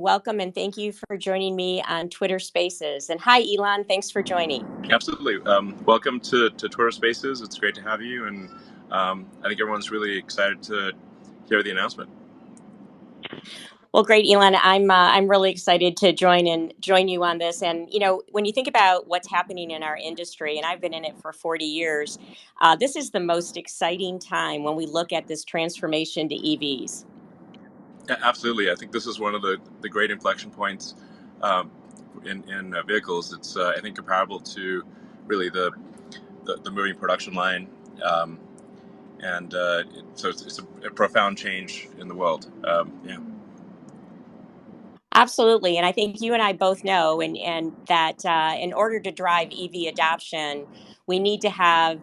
Welcome and thank you for joining me on Twitter Spaces. And hi, Elon. Thanks for joining. Absolutely. Welcome to Twitter Spaces. It's great to have you, and I think everyone's really excited to hear the announcement. Well, great, Elon. I'm really excited to join you on this. And when you think about what's happening in our industry, and I've been in it for 40 years, this is the most exciting time when we look at this transformation to EVs. Yeah, absolutely. I think this is one of the great inflection points um, in vehicles. It's I think comparable to really the moving production line, um, and so it's a profound change in the world. Yeah. Absolutely. And I think you and I both know and that in order to drive EV adoption, we need to have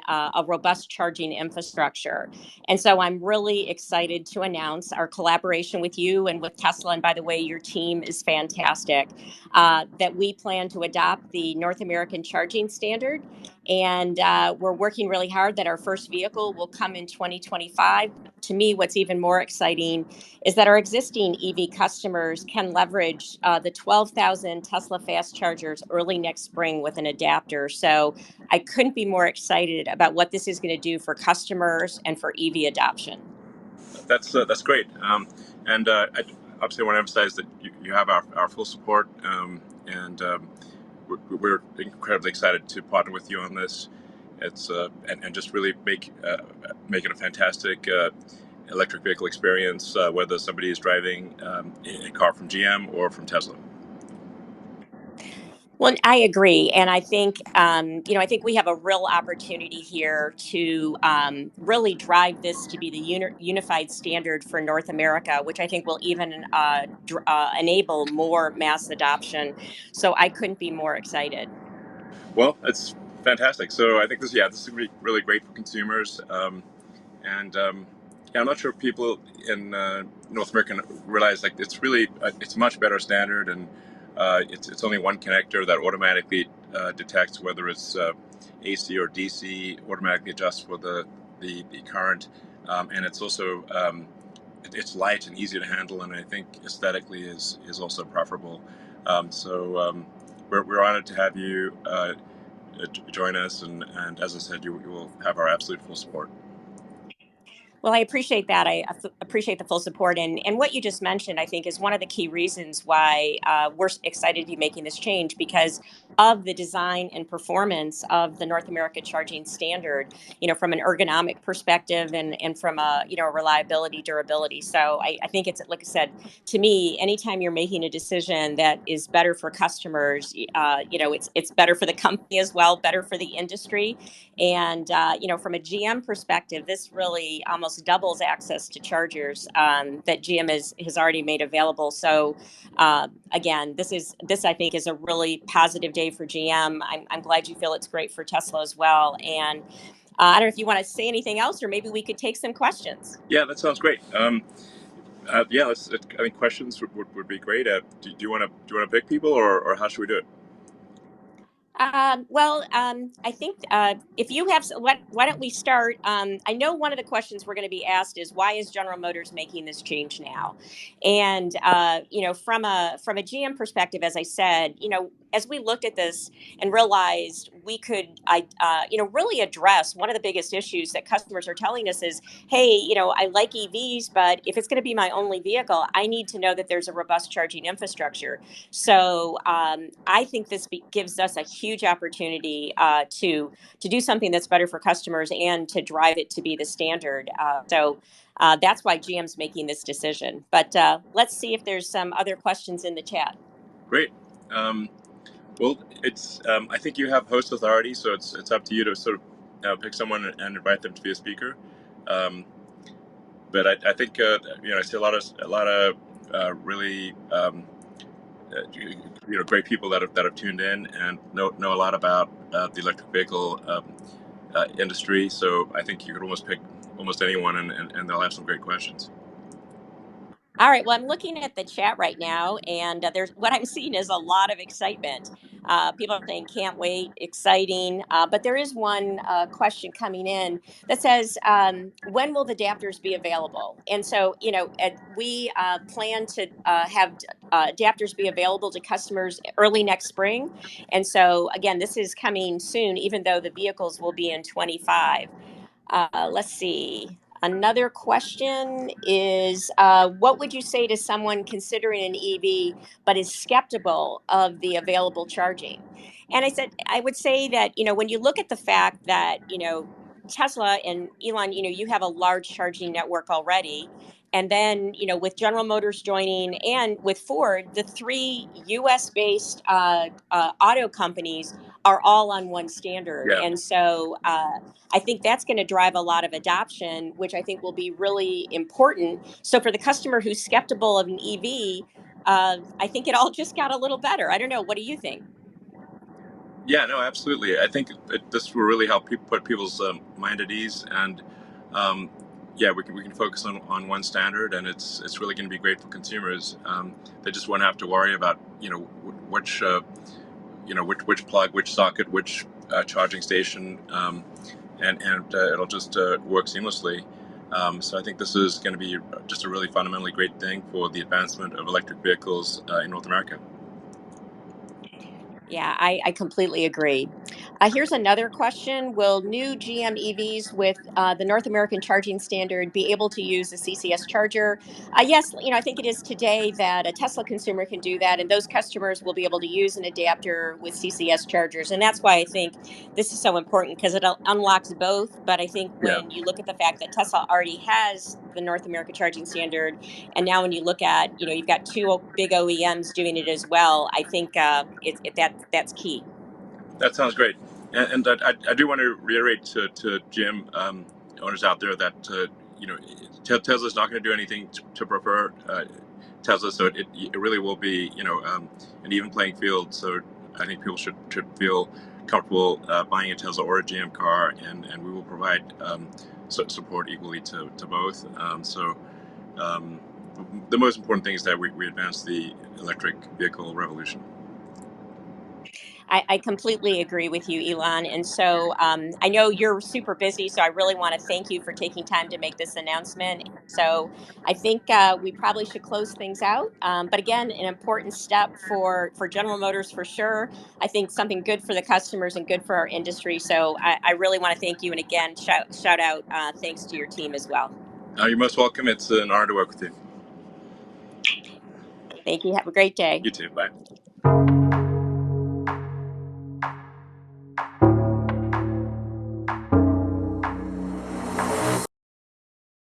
a robust charging infrastructure. And so I'm really excited to announce our collaboration with you and with Tesla. And by the way, your team is fantastic, that we plan to adopt the North American charging standard. And we're working really hard that our first vehicle will come in 2025. To me, what's even more exciting is that our existing EV customers can leverage the 12,000 Tesla fast chargers early next spring with an adapter. So I couldn't be more excited about what this is going to do for customers and for EV adoption. That's great. And I obviously want to emphasize that you have our full support, and we're incredibly excited to partner with you on this. It's and just really make it a fantastic electric vehicle experience, whether somebody is driving a car from GM or from Tesla. Well, I agree, and I think we have a real opportunity here to really drive this to be the unified standard for North America, which I think will even enable more mass adoption. So I couldn't be more excited. Well, it's fantastic. So I think this is really great for consumers. And yeah, I'm not sure if people in North America realize like it's a much better standard, and it's only one connector that automatically detects whether it's AC or DC, automatically adjusts for the current, and it's also it's light and easy to handle, and I think aesthetically is also preferable. So we're honored to have you join us, and as I said, you will have our absolute full support. Well, I appreciate that. Appreciate the full support. And what you just mentioned, I think, is one of the key reasons why we're excited to be making this change because of the design and performance of the North America charging standard, from an ergonomic perspective and from a reliability, durability. So I think it's, like I said, to me, anytime you're making a decision that is better for customers, it's better for the company as well, better for the industry. And from a GM perspective, this really almost doubles access to chargers that GM has already made available. So again, this I think is a really positive day for GM. I'm glad you feel it's great for Tesla as well. And I don't know if you want to say anything else, or maybe we could take some questions. Yeah, that sounds great. Yeah, I think questions would be great. Do you want to pick people, or how should we do it? I think if you have, why don't we start? I know one of the questions we're going to be asked is why is General Motors making this change now? And from a GM perspective, as I said, as we looked at this and realized we could, really address one of the biggest issues that customers are telling us is, hey, I like EVs, but if it's going to be my only vehicle, I need to know that there's a robust charging infrastructure. So I think this gives us a huge opportunity to do something that's better for customers and to drive it to be the standard. So that's why GM's making this decision. But let's see if there's some other questions in the chat. Great. Um, well, it's I think you have host authority, so it's up to you to sort of pick someone and invite them to be a speaker. Um, but I think I see a lot of really great people that have tuned in and know a lot about the electric vehicle industry. So I think you could almost pick almost anyone, and they'll have some great questions. All right. Well, I'm looking at the chat right now, and there's what I'm seeing is a lot of excitement. People are saying, "Can't wait, exciting." But there is one question coming in that says, "When will the adapters be available?" And so, we plan to have adapters be available to customers early next spring. And so, again, this is coming soon, even though the vehicles will be in 25. Let's see. Another question is, what would you say to someone considering an EV but is skeptical of the available charging? And I said, I would say that, when you look at the fact that, Tesla and Elon, you have a large charging network already. And then, with General Motors joining and with Ford, the three US based auto companies are all on one standard. Yeah. And so, I think that's going to drive a lot of adoption, which I think will be really important. So for the customer who's skeptical of an EV, I think it all just got a little better. I don't know. What do you think? Yeah, no, absolutely. I think this will really help people put people's mind at ease, and um, yeah, we can focus on one standard, and it's really going to be great for consumers. They just won't have to worry about which which plug, which socket, which charging station, and it'll just work seamlessly. So I think this is going to be just a really fundamentally great thing for the advancement of electric vehicles in North America. Yeah, I completely agree. Here's another question. Will new GM EVs with the North American charging standard be able to use a CCS charger? Yes, I think it is today that a Tesla consumer can do that, and those customers will be able to use an adapter with CCS chargers. And that's why I think this is so important because it unlocks both. But I think Yeah. when you look at the fact that Tesla already has the North America charging standard, and now when you look at, you've got two big OEMs doing it as well, I think that's key. That sounds great. And I do want to reiterate to Jim, owners out there that Tesla's not going to do anything to prefer Tesla, so it really will be an even playing field. So I think people should feel comfortable buying a Tesla or a GM car, and we will provide support equally to both. Um, the most important thing is that we advance the electric vehicle revolution. I completely agree with you, Elon. And so I know you're super busy, so I really want to thank you for taking time to make this announcement. So I think we probably should close things out. But again, an important step for General Motors for sure. I think something good for the customers and good for our industry. So I really want to thank you. And again, shout out thanks to your team as well. You're most welcome. It's an honor to work with you. Thank you. Have a great day. You too. Bye.